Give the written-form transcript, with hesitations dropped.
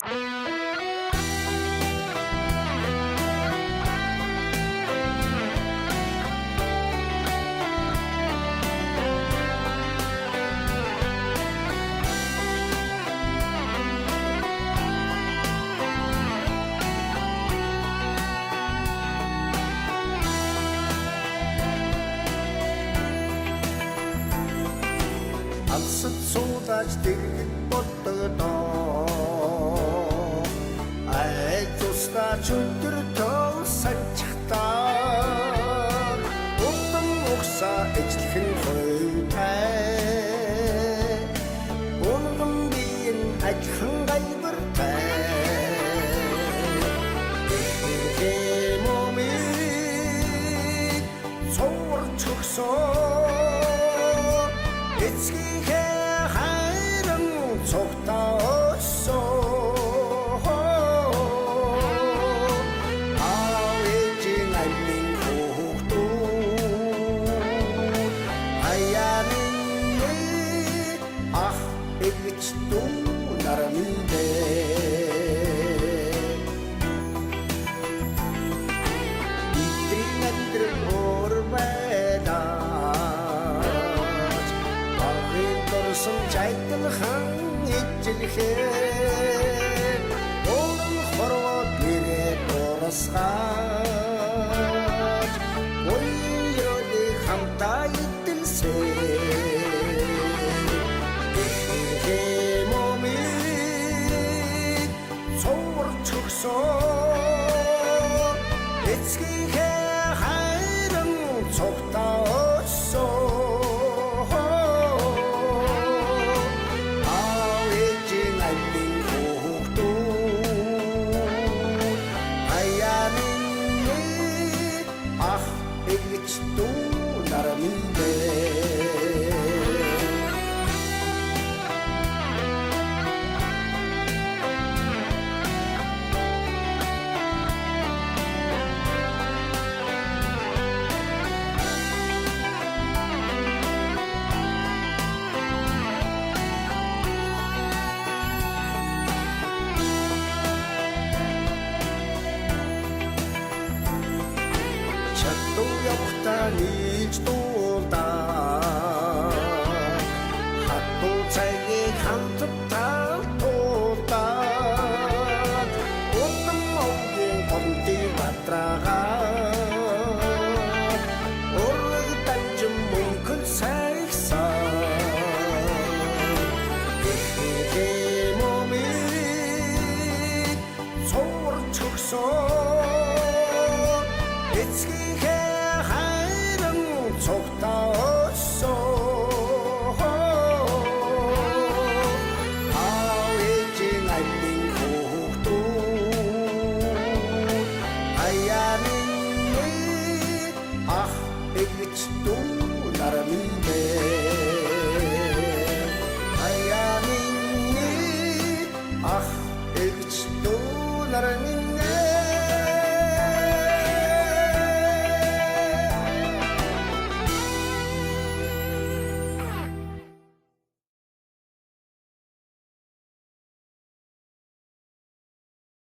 Алсад суудаж дэргэд боддоо айж устаа чөтөр тосачтаа утам ухсаа эжлхэн хойтай унган биен ажхан гайвартай 몸이 소울 축소 эцгийнхээ хайран цогтоосоо аавын аймын хүүхдүүд аяаны ах эгч дүү нарамдээ итрийн амьдрал орвэда жайдалхан ижлэхээр он хорвот нэрээ дурасгаж ойролы хамтаа идэлсээ 몸이 цоврч өгсөө эцгийнхээ хайран цогтоосоо эгч дүү нарамдээ явахтаа нийж дуулдаа хатуу цагийг хамтдаа туулдаа утам овгийн гомдын батрагаа ураг танжим мөнгөн сайхсаа 몸이 цоврч өгсөө эцгийнхээ хайран цогтоосоо аавын аймын хүүхдүүд аяаны ах эгч дүү нарамдээ аяаны ах эгч дүү нарамдээ